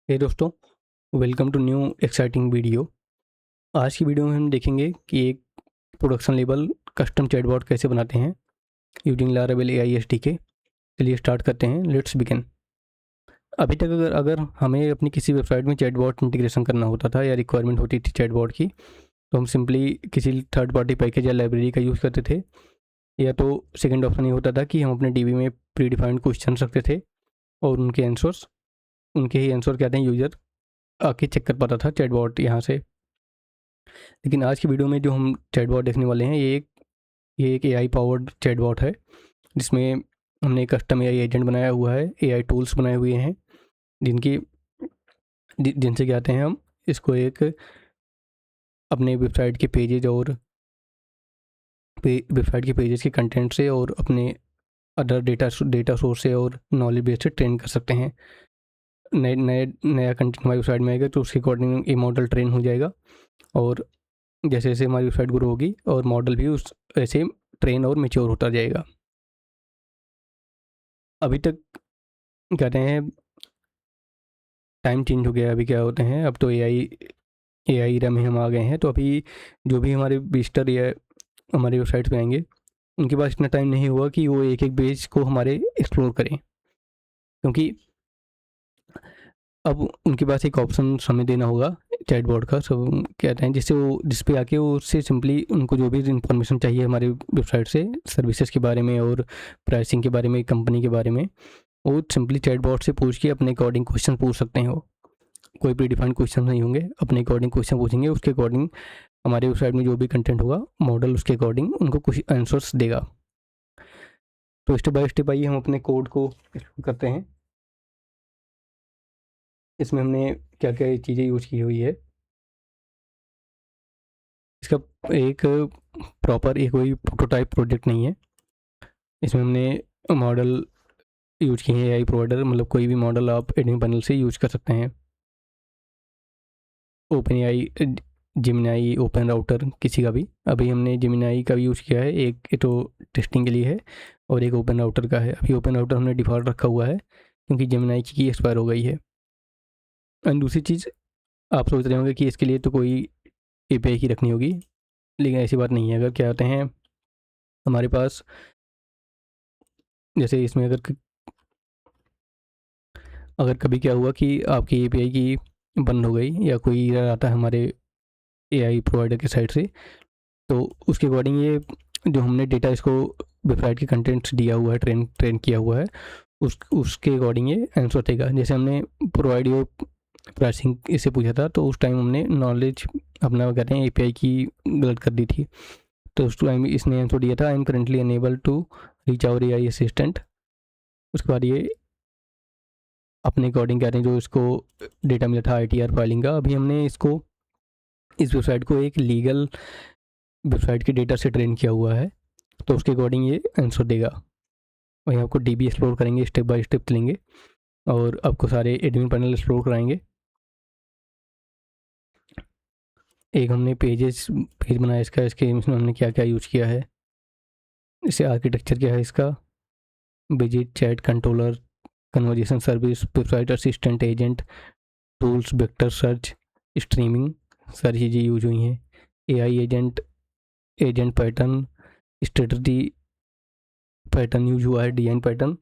हे दोस्तों, welcome to new exciting video. आज की वीडियो में हम देखेंगे कि एक प्रोडक्शन लेवल कस्टम चैटबॉट कैसे बनाते हैं यूजिंग लारावेल एआई एसडीके। चलिए स्टार्ट करते हैं, लेट्स बिगिन। अभी तक अगर अगर हमें अपनी किसी वेबसाइट में चैटबॉट इंटीग्रेशन करना होता था या रिक्वायरमेंट होती थी चैटबॉट की, तो हम सिंपली किसी थर्ड पार्टी पैकेज या लाइब्रेरी का यूज़ करते थे, या तो सेकेंड ऑप्शन ये होता था कि हम अपने डीबी में प्री डिफाइंड क्वेश्चन रखते थे और उनके ही आंसर क्या आते हैं यूज़र आके चेक कर पाता था चैटबॉट यहाँ से। लेकिन आज की वीडियो में जो हम चैटबॉट देखने वाले हैं, ये एक एआई पावर्ड चैटबॉट है, जिसमें हमने कस्टम एआई एजेंट बनाया हुआ है, एआई टूल्स बनाए हुए हैं, जिनकी जिनसे क्या आते हैं हम इसको एक अपने वेबसाइट के पेजेज और वेबसाइट के पेजेस के कंटेंट से और अपने अदर डेटा सोर्स से और नॉलेज बेस से ट्रेन कर सकते हैं। नया कंटेंट हमारी वेबसाइट में आएगा तो उसके अकॉर्डिंग ये मॉडल ट्रेन हो जाएगा, और जैसे जैसे हमारी वेबसाइट ग्रो होगी और मॉडल भी उस ऐसे ट्रेन और मेच्योर होता जाएगा। अभी तक कहते हैं टाइम चेंज हो गया, अभी क्या होते हैं, अब तो एआई era में हम आ गए हैं, तो अभी जो भी हमारे विजिटर या हमारी वेबसाइट पे आएंगे, उनके पास इतना टाइम नहीं हुआ कि वो एक एक पेज को हमारे एक्सप्लोर करें, क्योंकि अब उनके पास एक ऑप्शन हमें देना होगा चैटबॉट का, सब कहते हैं, जिस पे आके वो उससे सिंपली उनको जो भी इंफॉर्मेशन चाहिए हमारी वेबसाइट से सर्विसेज के बारे में और प्राइसिंग के बारे में, कंपनी के बारे में, वो सिंपली चैटबॉट से पूछ के अपने अकॉर्डिंग क्वेश्चन पूछ सकते हैं। वो कोई प्री डिफाइंड क्वेश्चन नहीं होंगे, अपने अकॉर्डिंग क्वेश्चन पूछेंगे, उसके अकॉर्डिंग हमारी वेबसाइट में जो भी कंटेंट होगा मॉडल उसके अकॉर्डिंग उनको कुछ आंसर्स देगा। तो स्टेप बाय स्टेप आइए हम अपने कोड को करते हैं। इसमें हमने क्या क्या चीज़ें यूज़ की हुई है, इसका एक प्रॉपर एक कोई प्रोटोटाइप प्रोजेक्ट नहीं है। इसमें हमने मॉडल यूज किए हैं एआई प्रोवाइडर, मतलब कोई भी मॉडल आप एडिंग पैनल से यूज कर सकते हैं। ओपन एआई, जिमिनाई, ओपन राउटर, किसी का भी। अभी हमने जिमिनाई का भी यूज़ किया है, एक तो टेस्टिंग के लिए है और एक ओपन राउटर का है। अभी ओपन राउटर हमने डिफ़ॉल्ट रखा हुआ है क्योंकि जिमिनाई की एक्सपायर हो गई है। एंड दूसरी चीज़, आप सोच रहे होंगे कि इसके लिए तो कोई एपीआई की रखनी होगी, लेकिन ऐसी बात नहीं है। अगर क्या होते हैं हमारे पास, जैसे इसमें अगर कभी क्या हुआ कि आपकी एपीआई की बंद हो गई या कोई एरर आता है हमारे एआई प्रोवाइडर की साइड से, तो उसके अकॉर्डिंग ये जो हमने डेटा इसको वेबसाइट के कंटेंट्स दिया हुआ है, ट्रेन किया हुआ है, उसके अकॉर्डिंग ये आंसर देगा। जैसे हमने प्रोवाइड योर प्राइसिंग इसे पूछा था, तो उस टाइम हमने नॉलेज अपना कहते हैं एपीआई की गलत कर दी थी, तो उस टाइम इसने आंसर दिया था I am currently unable to reach our AI assistant. उसके बाद ये अपने अकॉर्डिंग कहते हैं जो इसको डेटा मिला था आईटीआर फाइलिंग का, अभी हमने इसको इस वेबसाइट को एक लीगल वेबसाइट के डेटा से ट्रेन किया हुआ है, तो उसके अकॉर्डिंग ये आंसर देगा। वहीं आपको डीबी एक्सप्लोर करेंगे, स्टेप बाय स्टेप चलेंगे और आपको सारे एडमिन पैनल एक्सप्लोर कराएंगे। एक हमने पेज बनाया इसका, इसके इसमें हमने क्या क्या यूज़ किया है, इसे आर्किटेक्चर क्या है इसका, visit, chat controller, conversation service, website assistant, agent, tools, vector search, streaming, सारी चीज़ें यूज हुई हैं। AI agent, agent pattern, strategy pattern use हुआ है, design pattern,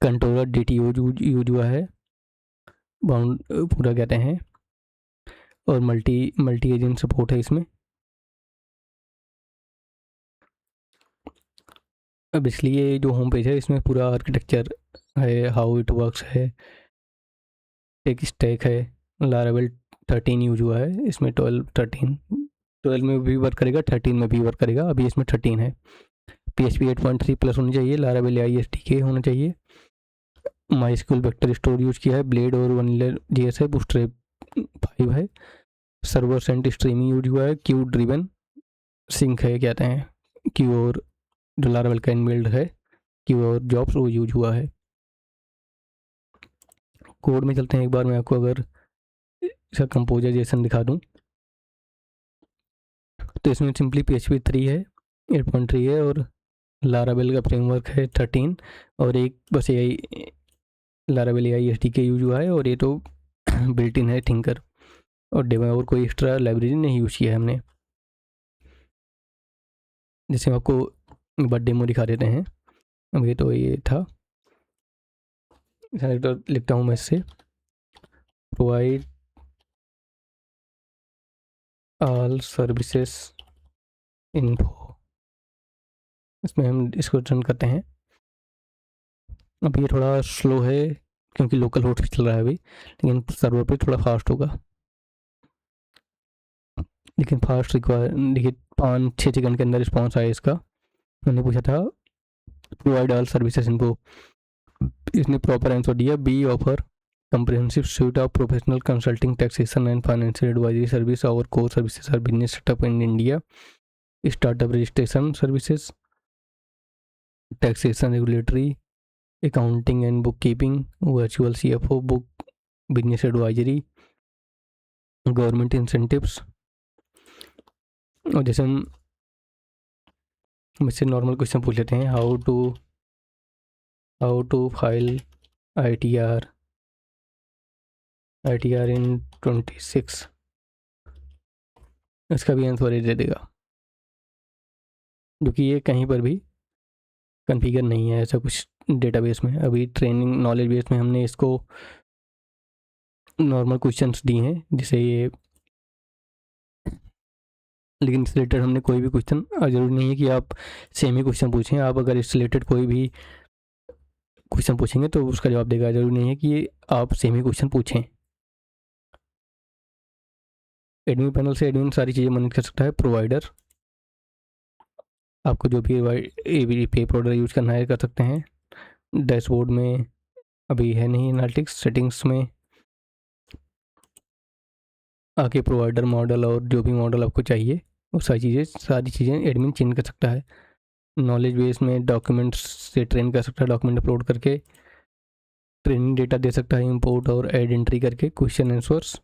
controller DT use हुआ है, बाउंड पूरा कहते हैं, और मल्टी एजेंट सपोर्ट है इसमें। अब इसलिए जो होम पेज है इसमें पूरा आर्किटेक्चर है, हाउ इट वर्क्स है, एक स्टैक है, लारावेल 13 यूज हुआ है इसमें, 12 में भी वर्क करेगा, 13 में भी वर्क करेगा, अभी इसमें 13 है। PHP 8.3 प्लस होनी चाहिए, लारावेल आई एस टी के होना चाहिए, my school vector store use किया है, ब्लेड और वनीला JS है, बूटस्ट्रैप 5 है, सर्वर सेंट स्ट्रीमिंग यूज हुआ है, क्यू ड्रिवन सिंक है, कहते हैं क्यू, और जो लारावेल का इनबिल्ड है क्यू और जॉब्स वो यूज हुआ है। कोड में चलते हैं, एक बार मैं आपको अगर इसका कंपोजर जैसन दिखा दूँ, तो इसमें सिंपली PHP 3 है, 8.3 है, और लारावेल का फ्रेमवर्क है 13, और एक बस AI Laravel AI SDK use हुआ है, और ये तो बिल्ट इन है थिंकर, और डेमो और कोई एक्स्ट्रा लाइब्रेरी नहीं यूज़ किया है हमने। जैसे हम आपको बस डेमो दिखा देते हैं। अभी तो ये था, तो लिखता हूँ मैं इससे प्रोवाइड ऑल सर्विसेज इन्फो, इसमें हम इसको रन करते हैं। अब ये थोड़ा स्लो है क्योंकि लोकल होस्ट पे चल रहा है अभी, लेकिन सर्वर पे थोड़ा फास्ट होगा। लेकिन फास्ट रिक्वायर, देखिए 5-6 सेकंड के अंदर रिस्पॉन्स आया इसका। मैंने पूछा था प्रोवाइड ऑल सर्विसेज इनको, इसने प्रॉपर आंसर दिया, we offer comprehensive suite of professional consulting, taxation and financial advisory service. Our core services are business setup in India, startup registration services, taxation, regulatory, accounting and bookkeeping, virtual CFO, book, business advisory, government incentives। और जैसे हम मुझसे normal question पूछ लेते हैं, how to file ITR इन 26, इसका भी answer दे देगा, क्योंकि ये कहीं पर भी कॉन्फ़िगर नहीं है ऐसा कुछ डेटाबेस में। अभी ट्रेनिंग नॉलेज बेस में हमने इसको नॉर्मल क्वेश्चंस दिए हैं जिसे ये, लेकिन इससे रिलेटेड हमने कोई भी क्वेश्चन, ज़रूरी नहीं है कि आप सेम ही क्वेश्चन पूछें। आप अगर इससे रिलेटेड कोई भी क्वेश्चन पूछेंगे तो उसका जवाब देगा, ज़रूरी नहीं है कि आप सेम ही क्वेश्चन पूछें। एडमिन पैनल से एडमिन सारी चीज़ें मैनेज कर सकता है। प्रोवाइडर, आपको जो भी पे प्रोवाइडर यूज़ करना है कर सकते हैं। डैशबोर्ड में अभी है नहीं एनालिटिक्स, सेटिंग्स में आके प्रोवाइडर मॉडल और जो भी मॉडल आपको चाहिए वो सारी चीज़ें एडमिन चेंज कर सकता है। नॉलेज बेस में डॉक्यूमेंट्स से ट्रेन कर सकता है, डॉक्यूमेंट अपलोड करके ट्रेनिंग डेटा दे सकता है, इंपोर्ट और ऐड एंट्री करके क्वेश्चन आंसर्स।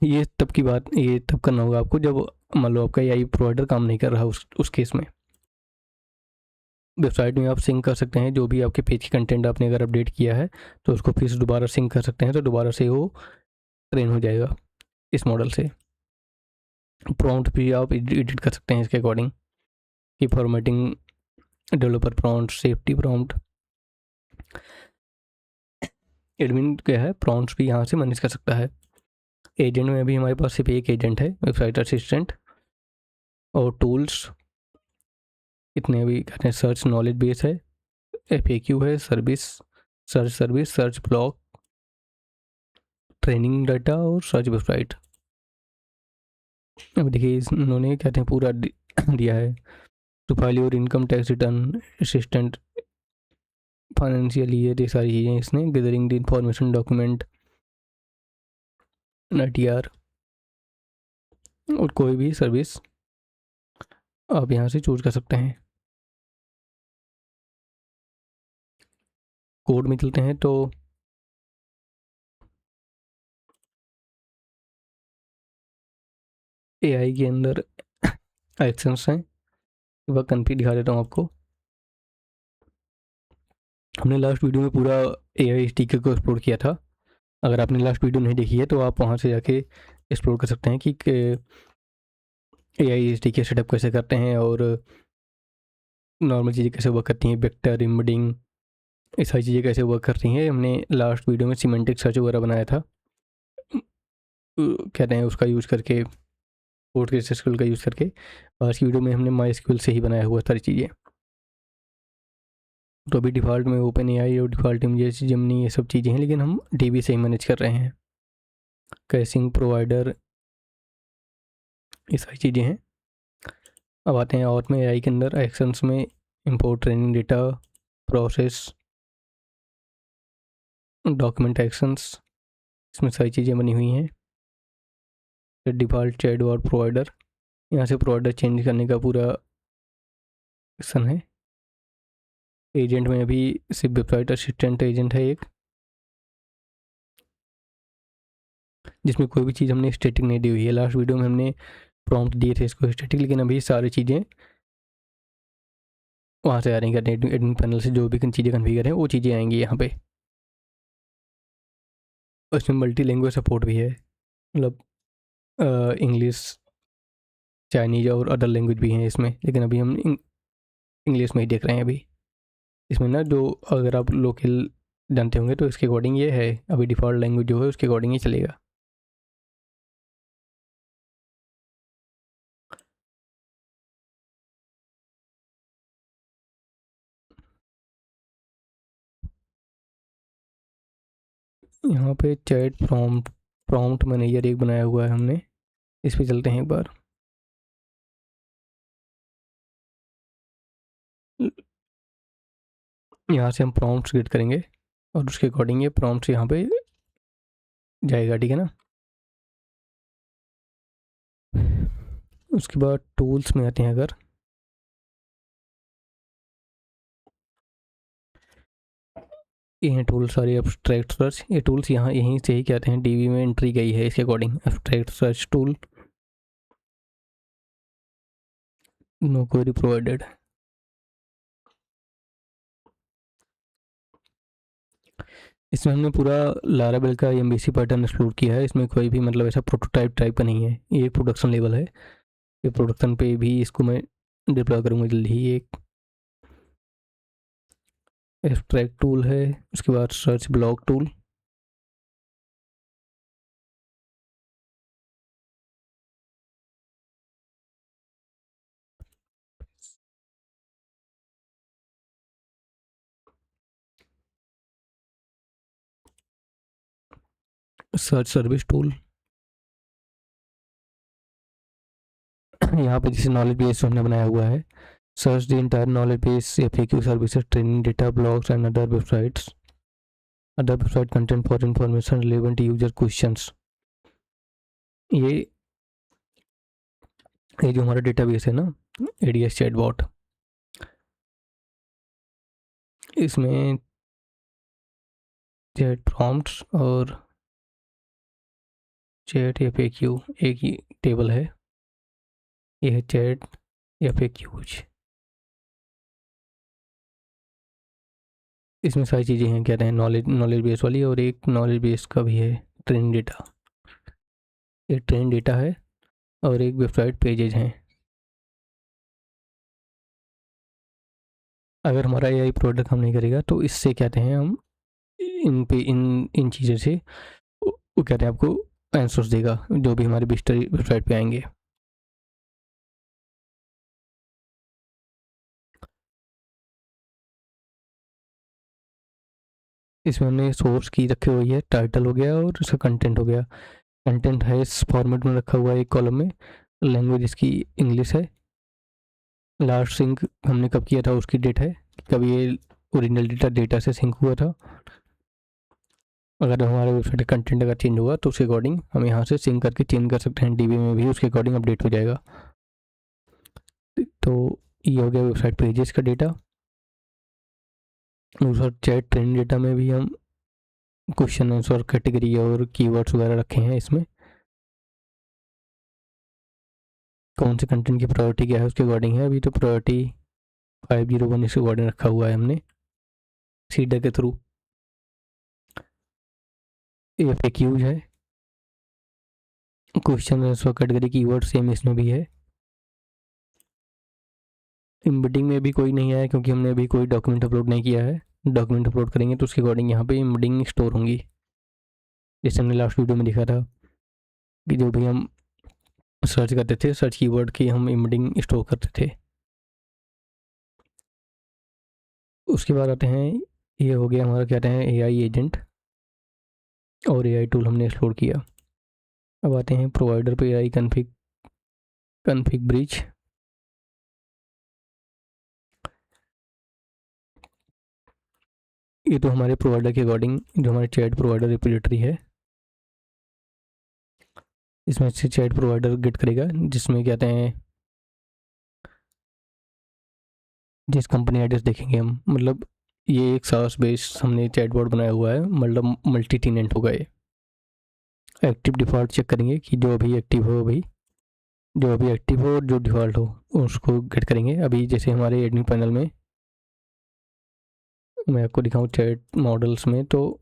ये तब करना होगा आपको जब मान लो आपका AI प्रोवाइडर काम नहीं कर रहा उस केस में। वेबसाइट में आप सिंक कर सकते हैं, जो भी आपके पेज की कंटेंट आपने अगर अपडेट किया है तो उसको फिर से दोबारा सिंक कर सकते हैं, तो दोबारा से वो ट्रेन हो जाएगा इस मॉडल से। प्रॉम्प्ट भी आप एडिट कर सकते हैं इसके अकॉर्डिंग, कि formatting, developer prompt, safety prompt. Admin क्या है, प्रॉम्प्ट्स भी यहाँ से मैनेज कर सकता है। एजेंट में भी हमारे पास सिर्फ एक एजेंट है, वेबसाइट असिस्टेंट। और टूल्स इतने भी कहते हैं, सर्च नॉलेज बेस है, FAQ है, सर्च ब्लॉग, ट्रेनिंग डाटा और सर्च वेबसाइट। अब देखिए इन्होंने कहते हैं पूरा दिया है, to file your income tax return, assistant financial year, ये सारी चीज़ें इसने, gathering the information document, ITR, और कोई भी सर्विस आप यहाँ से चूज कर सकते हैं। कोड में चलते हैं तो AI के अंदर एक्शंस हैं, वह कन्फी दिखा देता हूँ आपको। हमने लास्ट वीडियो में पूरा AI स्टिकर को एक्सप्लोर किया था। अगर आपने लास्ट वीडियो नहीं देखी है तो आप वहाँ से जाके एक्सप्लोर कर सकते हैं कि AI स्टिकर सेटअप कैसे करते हैं और नॉर्मल चीज़ें कैसे वर्क करती हैं, वेक्टर एम्बेडिंग, ये सारी चीज़ें कैसे वर्क करती हैं। हमने लास्ट वीडियो में सिमेंटिक सर्च वगैरह बनाया था, कहते हैं उसका यूज़ करके, PostgreSQL का यूज़ करके। आज की वीडियो में हमने MySQL से ही बनाया हुआ सारी चीज़ें। तो अभी डिफ़ॉल्ट में OpenAI और डिफ़ॉल्ट में जैसे जेमिनी, ये सब चीज़ें हैं, लेकिन हम DB से ही मैनेज कर रहे हैं। कैशिंग प्रोवाइडर, ये सारी चीज़ें हैं। अब आते हैं और में AI के अंदर एक्शंस में, import training data, process, document actions, इसमें सारी चीज़ें बनी हुई हैं। डिफ़ॉल्ट चैटबॉट प्रोवाइडर, यहाँ से प्रोवाइडर चेंज करने का पूरा एक्शन है। एजेंट में अभी सिर्फ वेबसाइट असिस्टेंट एजेंट है एक, जिसमें कोई भी चीज़ हमने स्टैटिक नहीं दी हुई है। लास्ट वीडियो में हमने प्रॉम्प्ट दिए थे इसको स्टैटिक, लेकिन अभी सारी चीज़ें वहाँ से आ रही हैं, एडमिन पैनल से जो भी चीज़ें कन्फिगर हैं वो चीज़ें आएंगी यहाँ पे। उसमें मल्टी लैंग्वेज सपोर्ट भी है, मतलब इंग्लिश, चाइनीज और अदर लैंग्वेज भी हैं इसमें, लेकिन अभी हम इंग्लिश में ही देख रहे हैं अभी। इसमें ना जो, अगर आप लोकल जानते होंगे तो इसके अकॉर्डिंग ये है, अभी डिफ़ॉल्ट लैंग्वेज जो है उसके अकॉर्डिंग ही चलेगा। यहाँ पे चैट प्रॉम्प्ट मैनेजर एक बनाया हुआ है हमने, इस पे चलते हैं एक बार। यहाँ से हम प्रॉम्प्ट्स गेट करेंगे और उसके अकॉर्डिंग ये प्रॉम्प्ट्स यहाँ पे जाएगा, ठीक है ना। उसके बाद टूल्स में आते हैं, अगर ये हैं टूल सारे एब्स्ट्रैक्ट सर्च, ये टूल्स यहाँ यहीं से ही क्या आते हैं, डीबी में एंट्री गई है इसके according, abstract search tool, no query provided. इसमें हमने पूरा लाराबेल का एमबीसी पैटर्न एक्सप्लोर किया है, इसमें कोई भी मतलब ऐसा प्रोटोटाइप टाइप का नहीं है, ये प्रोडक्शन लेवल है, ये प्रोडक्शन पे भी इसको मैं डिप्लॉय करूँगा जल्दी ही। एक एब्स्ट्रैक्ट टूल है, उसके बाद search block tool, search service tool. यहाँ पे जैसे नॉलेज बेस हमने बनाया हुआ है, search the entire knowledge base, FAQ services, training data, blogs and other websites, other website content for information relevant user questions. ये ये जो हमारा डेटाबेस है ना, एडीएस चैटबॉट, इसमें चैट प्रॉम्प्ट्स और चैट एफएक्यू एक ही टेबल है, ये है चैट एफएक्यूज। इसमें सारी चीज़ें हैं, कहते हैं नॉलेज बेस वाली, और एक नॉलेज बेस का भी है ट्रेन डेटा, एक ट्रेन डेटा है और एक वेबसाइट पेजेज हैं। अगर हमारा एआई प्रोडक्ट हम नहीं करेगा तो इससे कहते हैं हम इन पे इन चीज़ों से वो कहते हैं आपको आंसर्स देगा जो भी हमारे विजिटर वेबसाइट पे आएंगे। इसमें हमने सोर्स की रखी हुई है, टाइटल हो गया और इसका कंटेंट हो गया। कंटेंट है इस फॉर्मेट में रखा हुआ है एक कॉलम में, लैंग्वेज इसकी इंग्लिश है, लास्ट सिंक हमने कब किया था उसकी डेट है, कब ये ओरिजिनल डेटा से सिंक हुआ था। अगर हमारे वेबसाइट का कंटेंट अगर चेंज हुआ तो उसके अकॉर्डिंग हम यहाँ से सिंक करके चेंज कर सकते हैं, डीबी में भी उसके अकॉर्डिंग अपडेट हो जाएगा। तो ये हो गया वेबसाइट पेजेस का डेटा। दूसरा चैट ट्रेंड डेटा में भी हम क्वेश्चन आंसर कैटेगरी और कीवर्ड्स वगैरह रखे हैं, इसमें कौन से कंटेंट की प्रायोरिटी क्या है उसके अकॉर्डिंग है। अभी तो प्रायोरिटी 501 इसके अकॉर्डिंग रखा हुआ है हमने सीडर के थ्रू। एफएक्यूज है, question answer category keyword same इसमें भी है। एम्बेडिंग में भी कोई नहीं आया क्योंकि हमने अभी कोई डॉक्यूमेंट अपलोड नहीं किया है, डॉक्यूमेंट अपलोड करेंगे तो उसके अकॉर्डिंग यहाँ पे एम्बेडिंग स्टोर होंगी। जैसे हमने लास्ट वीडियो में दिखा था कि जो भी हम सर्च करते थे, सर्च कीवर्ड की हम एम्बेडिंग स्टोर करते थे। उसके बाद आते हैं, ये हो गया हमारा कहते हैं एआई एजेंट और एआई टूल हमने एक्सप्लोर किया। अब आते हैं प्रोवाइडर पे, एआई कन्फिग ब्रिज। ये तो हमारे प्रोवाइडर के अकॉर्डिंग जो हमारे चैट प्रोवाइडर रिपोजिटरी है, इसमें से चैट प्रोवाइडर गेट करेगा जिसमें कहते हैं जिस कंपनी एड्रेस देखेंगे हम, मतलब ये एक सास बेस हमने चैटबॉट बनाया हुआ है, मतलब मल्टी टेनेंट होगा ये। एक्टिव डिफ़ॉल्ट चेक करेंगे कि जो अभी एक्टिव हो, अभी जो अभी एक्टिव हो और जो डिफ़ॉल्ट हो उसको गेट करेंगे। अभी जैसे हमारे एडमिन पैनल में मैं आपको दिखाऊं चैट मॉडल्स में, तो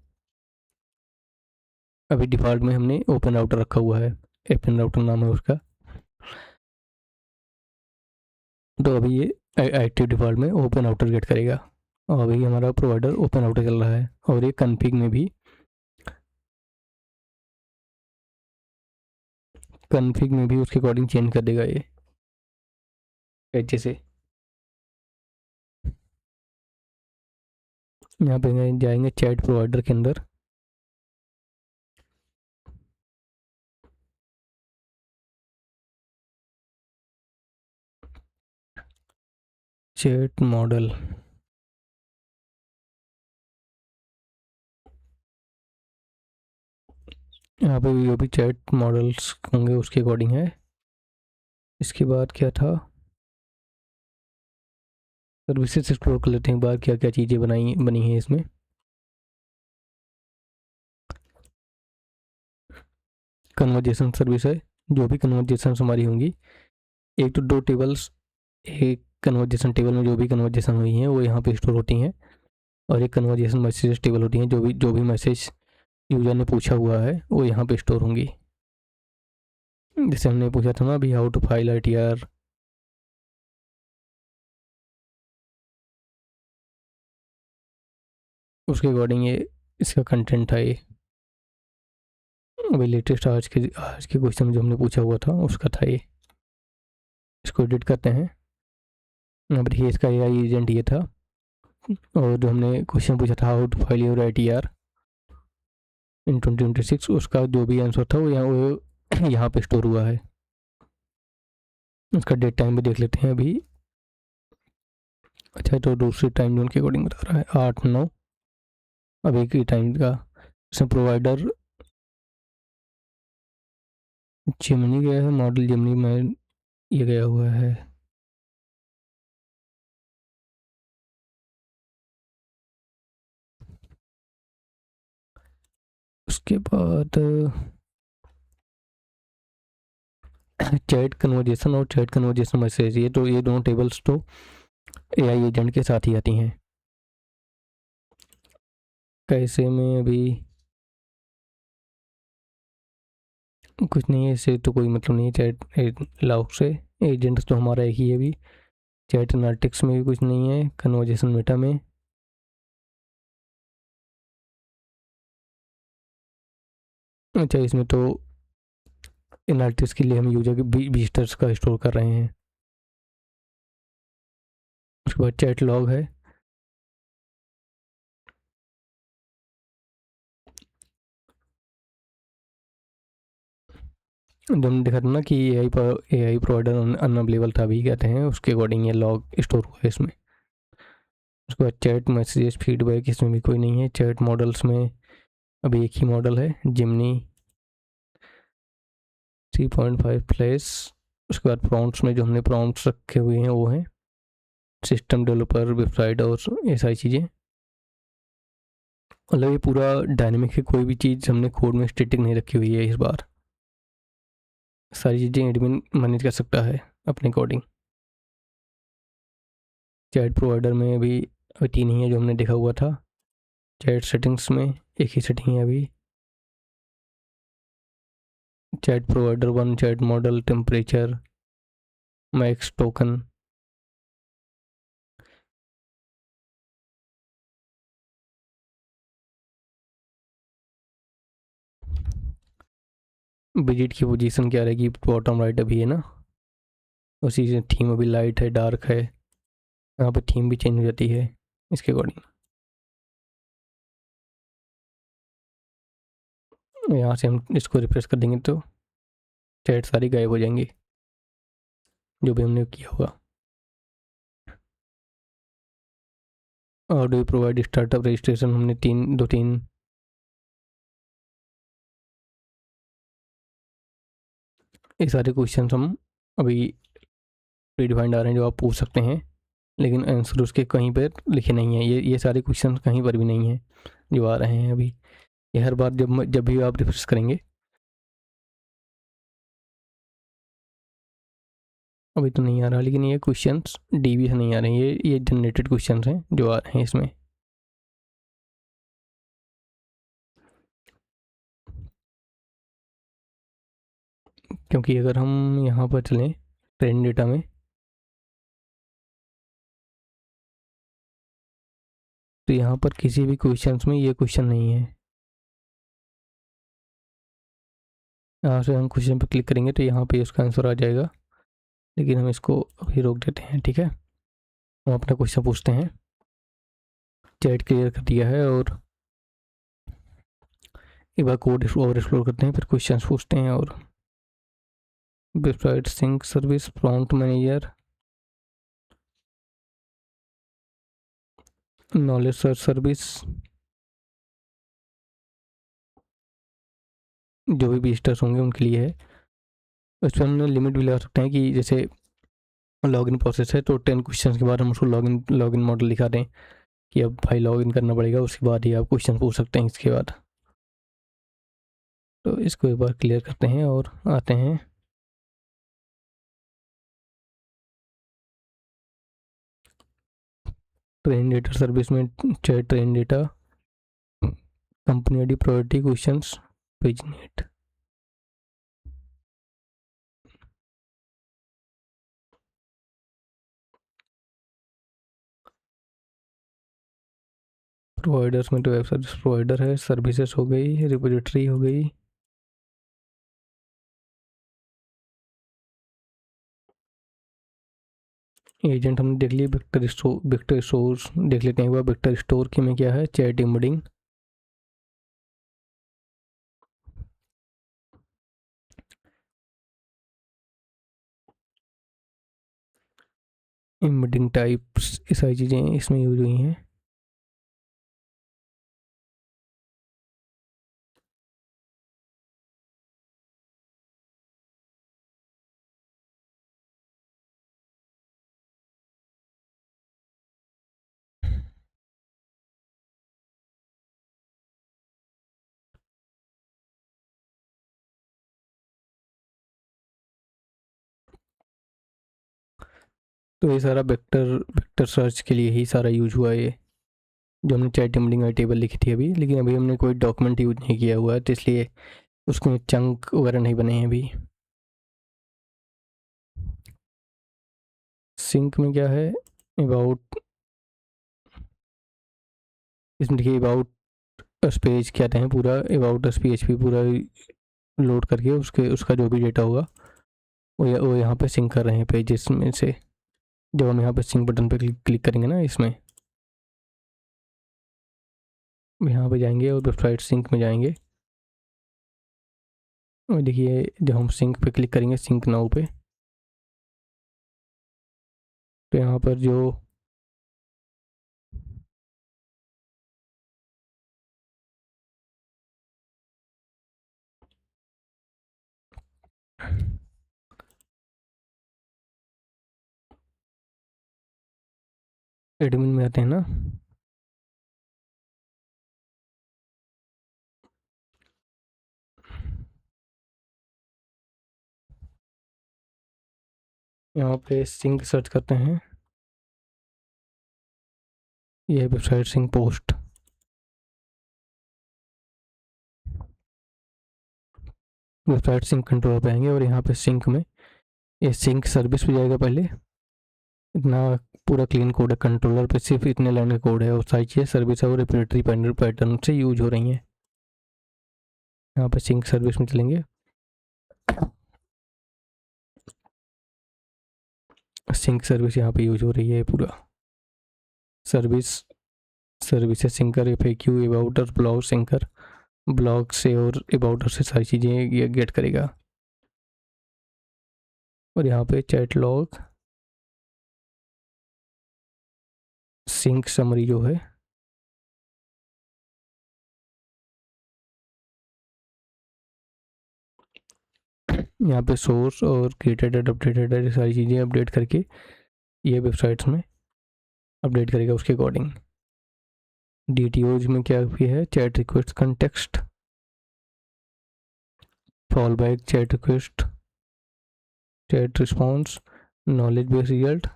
अभी डिफ़ॉल्ट में हमने ओपन राउटर रखा हुआ है, ओपन राउटर नाम है उसका। तो अभी ये एक्टिव डिफ़ॉल्ट में ओपन राउटर गेट करेगा, और अभी हमारा प्रोवाइडर ओपन राउटर चल रहा है। और ये कॉन्फ़िग में भी उसके अकॉर्डिंग चेंज कर देगा ये अच्छे से। यहाँ पे जाएंगे चैट प्रोवाइडर के अंदर, चैट मॉडल, यहाँ पे जो भी चैट मॉडल्स होंगे उसके अकॉर्डिंग है। इसके बाद क्या था, सर्विसेज एक्सप्लोर कर लेते हैं, बाद क्या क्या चीज़ें बनी हैं इसमें। कन्वर्जेशन सर्विस है, जो भी कन्वर्जेशन हमारी होंगी, एक तो 2 टेबल्स, एक कन्वर्जेशन टेबल में जो भी कन्वर्जेशन हुई हैं वो यहाँ पे स्टोर होती हैं, और एक कन्वर्जेशन मैसेज टेबल होती हैं, जो भी मैसेज यूज़र ने पूछा हुआ है वो यहाँ पे स्टोर होंगी। जैसे हमने पूछा था ना अभी, हाउ टू फाइल ITR, उसके अकॉर्डिंग ये इसका कंटेंट था। ये अभी लेटेस्ट आज के क्वेश्चन जो हमने पूछा हुआ था उसका था ये। इसको एडिट करते हैं। अब देखिए इसका AI एजेंट ये था, और जो हमने क्वेश्चन पूछा था how to file your ITR in 2026, उसका जो भी आंसर था वो यहाँ पे स्टोर हुआ है। उसका डेट टाइम भी देख लेते हैं अभी। अच्छा, तो दूसरी टाइम जोन के अकॉर्डिंग बता रहा है 8-9 अभी की टाइम का। इसमें प्रोवाइडर जिमनी गया है, मॉडल जिमनी में ये गया हुआ है। उसके बाद चैट कन्वर्जेशन और चैट कन्वर्जेशन मैसेज, ये दोनों टेबल्स तो AI एजेंट के साथ ही आती हैं। कैसे में अभी कुछ नहीं है, इससे तो कोई मतलब नहीं है चैट लॉग से। एजेंट तो हमारा एक ही है अभी। चैट एनालिटिक्स में भी कुछ नहीं है, कन्वर्जेशन मेटा में। अच्छा, इसमें तो एनालिटिक्स के लिए हम यूजर के विजिटर्स का स्टोर कर रहे हैं। उसके बाद चैट लॉग है, जब हमने देखा था ना कि AI प्रोवाइडर अनअवेलेबल था, अभी कहते हैं उसके अकॉर्डिंग ये लॉग स्टोर हुआ है इसमें। उसके बाद चैट मैसेजेस फीडबैक, इसमें भी कोई नहीं है। चैट मॉडल्स में अभी एक ही मॉडल है, जिमनी 3.5 प्लस। उसके बाद प्रॉम्प्ट्स में जो हमने प्रॉम्प्ट्स रखे हुए हैं वो हैं सिस्टम डेवलपर, वेबसाइट और ये सारी चीज़ें। मतलब ये पूरा डायनेमिक है, कोई भी चीज़ हमने कोड में स्टैटिक नहीं रखी हुई है इस बार। सारी चीज़ें एडमिन मैनेज कर सकता है अपने अकॉर्डिंग। चैट प्रोवाइडर में अभी 3 ही है जो हमने देखा हुआ था। चैट सेटिंग्स में एक ही सेटिंग है अभी। Chat provider 1, chat model, temperature, max token. Visit की पोजीशन क्या रहेगी, बॉटम राइट अभी है ना। उसी से थीम अभी लाइट है, डार्क है, यहाँ पे थीम भी चेंज हो जाती है इसके अकॉर्डिंग। यहाँ से हम इसको रिफ्रेश कर देंगे तो चैट सारी गायब हो जाएंगी जो भी हमने किया होगा। और डू प्रोवाइड स्टार्टअप रजिस्ट्रेशन, हमने 3 ये सारे क्वेश्चन हम अभी प्रीडिफाइंड आ रहे हैं जो आप पूछ सकते हैं, लेकिन आंसर उसके कहीं पर लिखे नहीं है। ये सारे क्वेश्चन कहीं पर भी नहीं है जो आ रहे हैं अभी। ये हर बार जब भी आप रिफ्रेश करेंगे, अभी तो नहीं आ रहा, लेकिन ये क्वेश्चंस DB से नहीं आ रहे हैं, ये जनरेटेड क्वेश्चंस हैं जो आ रहे हैं इसमें। क्योंकि अगर हम यहाँ पर चलें ट्रेन डेटा में, तो यहाँ पर किसी भी क्वेश्चंस में ये क्वेश्चन नहीं है। यहाँ से हम क्वेश्चन पर क्लिक करेंगे तो यहाँ पे उसका आंसर आ जाएगा, लेकिन हम इसको अभी रोक देते हैं। ठीक है, हम अपना क्वेश्चन पूछते हैं। चैट क्लियर कर दिया है और एक बार कोड और एक्सप्लोर करते हैं, फिर क्वेश्चन पूछते हैं। और website sync service, prompt manager, knowledge search service, जो भी विजिटर्स होंगे उनके लिए है। उस पर हमने लिमिट भी लगा सकते हैं कि जैसे लॉगिन प्रोसेस है तो 10 क्वेश्चन के बाद हम उसको लॉगिन मॉडल दिखा दें कि अब भाई लॉगिन करना पड़ेगा, उसके बाद ही आप क्वेश्चन पूछ सकते हैं इसके बाद। तो इसको एक बार क्लियर करते हैं और आते हैं ट्रेन डेटा सर्विस में। Chat train data, company ID, priority questions, page net. Providers में तो वेब सर्विस प्रोवाइडर है, सर्विसेज हो गई, रिपोजिटरी हो गई, एजेंट हमने देख लिया। विक्टर स्टोर देख लेते हैं। विक्टर स्टोर के में क्या है, चैट एम्बेडिंग, एम्बेडिंग टाइप्स, ये सारी चीज़ें इसमें यूज हुई हैं। तो ये सारा वेक्टर वेक्टर सर्च के लिए ही सारा यूज हुआ है ये, जो हमने चैट एम्बेडिंग वाली टेबल लिखी थी अभी। लेकिन अभी हमने कोई डॉक्यूमेंट यूज नहीं किया हुआ है, तो इसलिए उसमें चंक वगैरह नहीं बने हैं अभी। सिंक में क्या है, अबाउट, इसमें देखिए अबाउट अस पेज कहते हैं, पूरा अबाउट अस PHP पूरा लोड करके उसके उसका जो भी डेटा होगा वो यहाँ पे सिंक कर रहे हैं पेजेस में से। जब हम यहाँ पे सिंक बटन पे क्लिक करेंगे ना, इसमें यहाँ पे जाएंगे और वेबसाइट सिंक में जाएंगे। और देखिए जब हम सिंक पे क्लिक करेंगे, सिंक नाउ पे, तो यहाँ पर जो एडमिन में आते हैं ना, यहाँ पे सिंक सर्च करते हैं। ये website sync post, website sync control पे आएंगे और यहाँ पे सिंक में ये सिंक सर्विस पे जाएगा पहले। इतना पूरा क्लीन कोड है, कंट्रोलर पे सिर्फ इतने लाइन का कोड है और सारी चीज़ें सर्विस और रिपीटरी पैटर्न से यूज हो रही हैं। यहाँ पे सिंक सर्विस में चलेंगे, सिंक सर्विस यहाँ पे यूज हो रही है पूरा। सर्विस सर्विसेज सिंकर, FAQ, अबाउटर, ब्लॉग सिंकर, ब्लॉग से और अबाउटर से सारी चीज़ें ये गेट करेगा। और यहाँ पे चैट लॉग, सिंक समरी जो है, यहाँ पे सोर्स और क्रिएटेड एड, अपडेटेड एड, सारी चीज़ें अपडेट करके ये वेबसाइट्स में अपडेट करेगा उसके अकॉर्डिंग। DTOs में क्या भी है, chat request context, fall back, chat request, chat response, knowledge base result,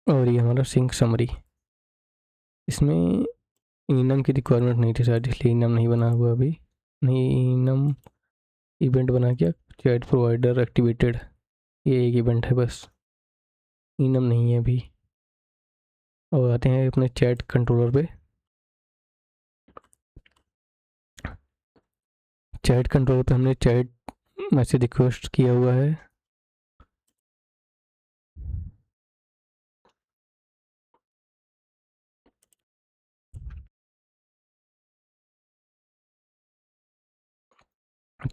और ये हमारा सिंक समरी। इसमें इनम की रिक्वायरमेंट नहीं थी शायद, इसलिए इनम नहीं बना हुआ अभी। नहीं नम इवेंट बना क्या, चैट प्रोवाइडर एक्टिवेटेड, ये एक इवेंट है बस, इनम नहीं है अभी। और आते हैं अपने चैट कंट्रोलर पे। चैट कंट्रोलर पे हमने चैट मैसेज रिक्वेस्ट किया हुआ है।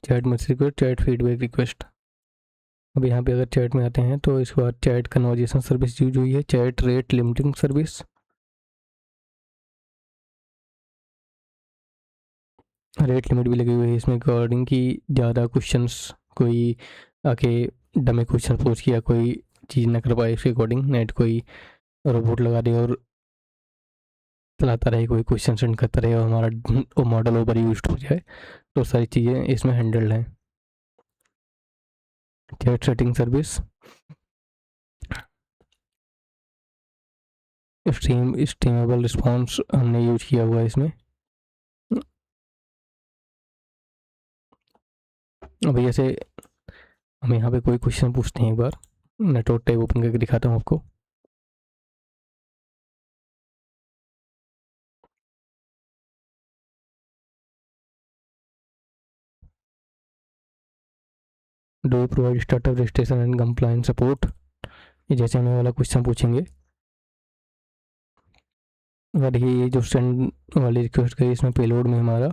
Chat message request, chat feedback request. अब यहाँ पे अगर चैट में आते हैं तो इसके बाद चैट कन्वर्जेशन सर्विस यूज हुई है, chat rate limiting service. Rate limit भी लगी हुई है इसमें अकॉर्डिंग की ज़्यादा क्वेश्चंस कोई आके डमे क्वेश्चन पूछ किया कोई चीज़ ना कर पाए, इसके अकॉर्डिंग नेट कोई रोबोट लगा दे और चलाता रहे, कोई क्वेश्चन सेंड करता रहे और हमारा वो मॉडल ओवर यूज हो जाए, तो सारी चीज़ें इसमें हैंडल्ड हैं। चैट सेटिंग सर्विस, स्ट्रीमेबल रिस्पॉन्स हमने यूज किया हुआ है इसमें। अब जैसे हम यहाँ पे कोई क्वेश्चन पूछते हैं, एक बार नेटवर्क टैब ओपन करके दिखाता हूँ आपको। Do you provide startup registration and compliance support, ये जैसे हमें वाला क्वेश्चन पूछेंगे। अगर ये जो सेंड वाली रिक्वेस्ट गई इसमें पेलोड में हमारा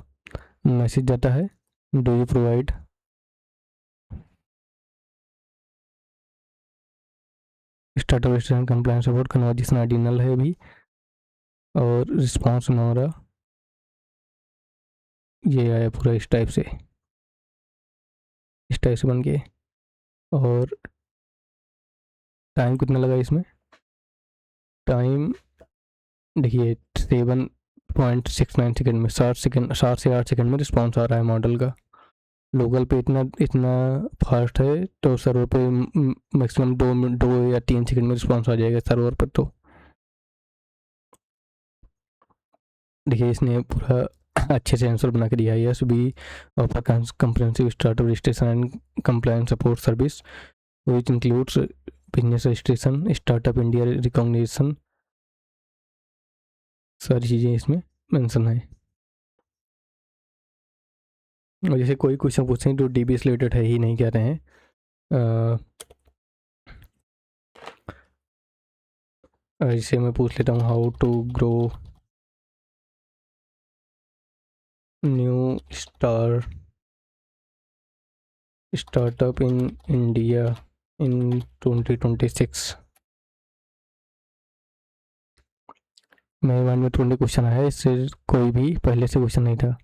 मैसेज जाता है, do you provide startup registration compliance support, conversation ID null है अभी, और रिस्पॉन्स हमारा ये आया पूरा इस टाइप से, इस टाइप से बन के। और टाइम कितना लगा इसमें, टाइम देखिए 7.69 सेकेंड में, 60 सेकेंड, 7 से 8 सेकेंड में रिस्पॉन्स आ रहा है मॉडल का। लोकल पे इतना इतना फास्ट है तो सर्वर पे मैक्सिमम 2 या 3 सेकेंड में रिस्पॉन्स आ जाएगा सर्वर पर। तो देखिए इसने पूरा अच्छे से आंसर बना के दिया है, yes B offer comprehensive startup registration and compliance support service which includes business registration, startup India recognition, सारी चीज़ें इसमें मेंशन है। और जैसे कोई क्वेश्चन पूछते हैं तो डीबी से रिलेटेड है ही नहीं कह रहे हैं, जैसे मैं पूछ लेता हूँ how to grow new startup in India in 2026। मेरे माइंड में तुरंत क्वेश्चन आया, इससे कोई भी पहले से क्वेश्चन नहीं था।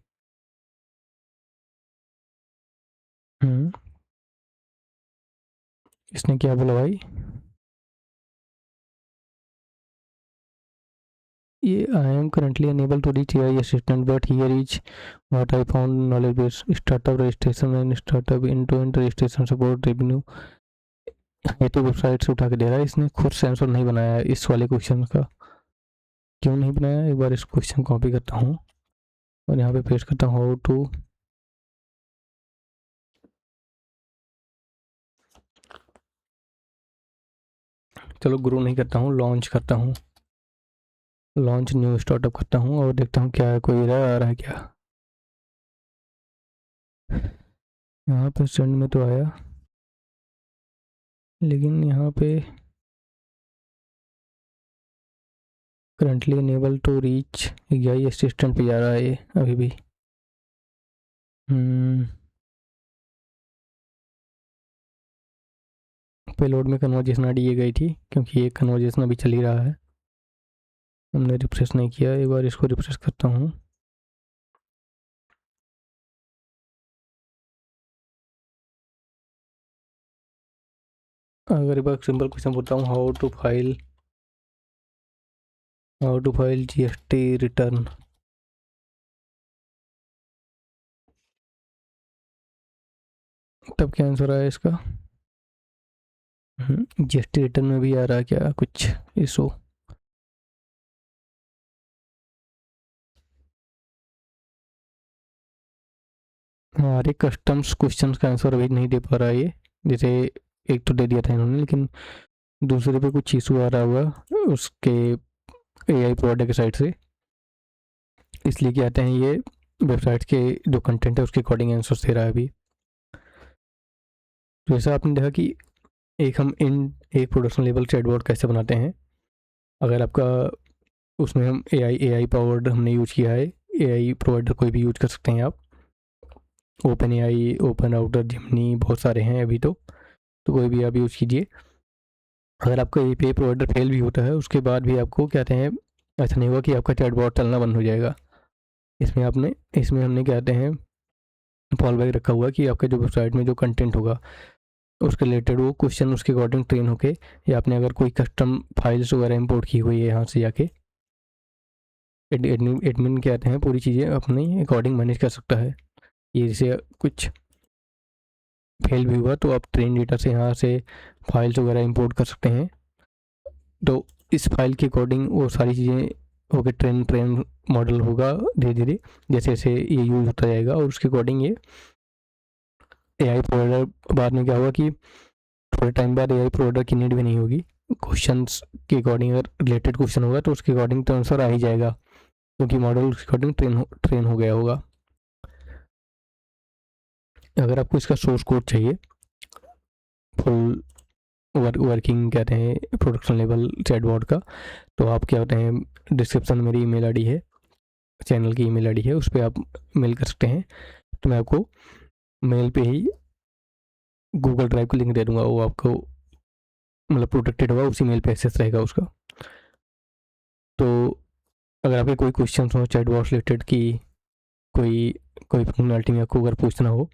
इसने क्या बोला भाई, ये I am currently unable to reach AI assistant but here is what I found knowledge base startup registration and startup and registration support revenue. ये तो वेबसाइट से उठा के दे रहा है, इसने खुद से आंसर नहीं बनाया है इस वाले क्वेश्चन का। क्यों नहीं बनाया, एक बार इस क्वेश्चन कॉपी करता हूँ और यहाँ पे पेस्ट करता हूँ हाउ टू, चलो ग्रो नहीं करता हूँ, लॉन्च करता हूँ, लॉन्च न्यू स्टार्टअप करता हूँ और देखता हूँ क्या है, कोई एरर आ रहा है क्या। यहाँ पे सेंड में तो आया, लेकिन यहाँ पे currently unable to reach AI assistant पे जा रहा है ये अभी भी। पेलोड में कन्वर्जेशन आईडी ये गई थी क्योंकि ये कन्वर्जेशन अभी चल ही रहा है, हमने रिफ्रेश नहीं किया, एक बार इसको रिफ्रेश करता हूँ। अगर एक बार सिंपल क्वेश्चन पूछता हूँ how to file GST return, तब क्या आंसर आया इसका। जीएसटी रिटर्न में भी आ रहा क्या कुछ इशू। हमारे कस्टम्स क्वेश्चन का आंसर अभी नहीं दे पा रहा है ये, जैसे एक तो दे दिया था इन्होंने, लेकिन दूसरे पे कुछ इशू आ रहा होगा उसके एआई प्रोवाइडर के साइड से, इसलिए क्या कहते हैं ये वेबसाइट के जो कंटेंट है उसके अकॉर्डिंग आंसर दे रहा है अभी। तो जैसा आपने देखा कि एक प्रोडक्शन लेवल चैटबॉट कैसे बनाते हैं। अगर आपका उसमें हम एआई पावर्ड हमने यूज किया है, एआई प्रोवाइडर कोई भी यूज कर सकते हैं आप, ओपन एआई, ओपन राउटर, जिमनी, बहुत सारे हैं अभी तो कोई भी आप यूज़ कीजिए। अगर आपका एपीआई प्रोवाइडर फेल भी होता है उसके बाद भी आपको क्या कहते हैं, ऐसा नहीं होगा कि आपका चैटबॉट चलना बंद हो जाएगा। इसमें हमने क्या कहते हैं फॉल बैक रखा हुआ कि आपके जो वेबसाइट में जो कंटेंट होगा उसके रिलेटेड वो क्वेश्चन उसके अकॉर्डिंग ट्रेन होके, या आपने अगर कोई कस्टम फाइल्स वगैरह इंपोर्ट की हुई है यहाँ से जाके, एडमिन कहते हैं पूरी चीज़ें अपने अकॉर्डिंग मैनेज कर सकता है। ये जैसे कुछ फेल भी हुआ तो आप ट्रेन डेटा से यहाँ से फाइल्स वगैरह इंपोर्ट कर सकते हैं, तो इस फाइल के अकॉर्डिंग वो सारी चीज़ें होकर ट्रेन मॉडल होगा धीरे धीरे, जैसे जैसे ये यूज़ होता जाएगा, और उसके अकॉर्डिंग ये एआई प्रोवाइडर बाद में क्या होगा कि थोड़े टाइम बाद एआई प्रोवाइडर की नीड भी नहीं होगी। क्वेश्चंस के अकॉर्डिंग अगर रिलेटेड क्वेश्चन होगा तो उसके अकॉर्डिंग तो आंसर आ ही जाएगा, क्योंकि मॉडल उसके अकॉर्डिंग ट्रेन हो गया होगा। अगर आपको इसका सोर्स कोड चाहिए फुल वर्किंग कहते हैं प्रोडक्शन लेवल चैटबॉट का, तो आप क्या होते हैं डिस्क्रिप्शन में मेरी ईमेल आईडी है, चैनल की ईमेल आईडी है, उस पर आप मेल कर सकते हैं। तो मैं आपको मेल पे ही गूगल ड्राइव का लिंक दे दूंगा, वो आपको मतलब प्रोटेक्टेड होगा, उसी मेल पे एक्सेस रहेगा उसका। तो अगर आपके कोई क्वेश्चन हो चैटबॉट रिलेटेड की कोई फंक्शनलिटी में आपको अगर पूछना हो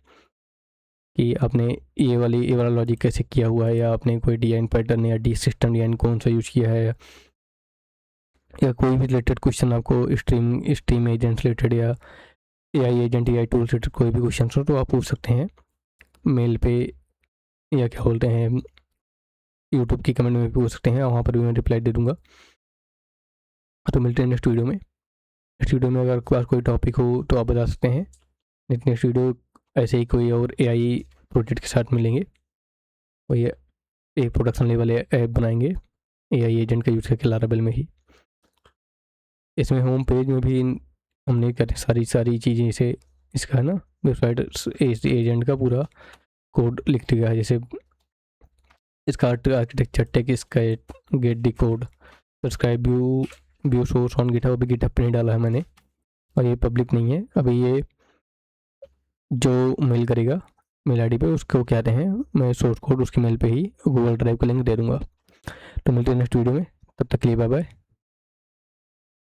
कि आपने ये वाला लॉजिक कैसे किया हुआ है, या आपने कोई डिजाइन पैटर्न या डी सिस्टम डिजाइन कौन सा यूज किया है, या कोई भी रिलेटेड क्वेश्चन आपको स्ट्रीम एजेंट रिलेटेड या AI agent AI tool related कोई भी क्वेश्चन हो तो आप पूछ सकते हैं मेल पे, या क्या बोलते हैं यूट्यूब की कमेंट में भी पूछ सकते हैं, वहाँ पर भी मैं रिप्लाई दे दूंगा। तो मिलते हैं नेक्स्ट वीडियो में। नेक्स्ट वीडियो में अगर आपके पास कोई टॉपिक हो तो आप बता सकते हैं। नेक्स्ट वीडियो ऐसे ही कोई और एआई प्रोजेक्ट के साथ मिलेंगे, वही एक प्रोडक्शन लेवल ऐप बनाएंगे एआई एजेंट का यूज़ करके लारावेल में ही। इसमें होम पेज में भी हमने क्या सारी चीज़ें इसे इसका है ना वेबसाइट एजेंट का पूरा कोड लिख दिया है, जैसे इसका आर्किटेक्चर टेक, इसका get the code, subscribe view source on GitHub, अभी गिटहब पे नहीं डाला है मैंने, और ये पब्लिक नहीं है अभी। ये जो मेल करेगा मेल आईडी पे उसको क्या कहते हैं, मैं सोर्स कोड उसकी मेल पे ही गूगल ड्राइव का लिंक दे दूंगा। तो मिलते हैं नेक्स्ट वीडियो में, तब तक के लिए बाय बाय।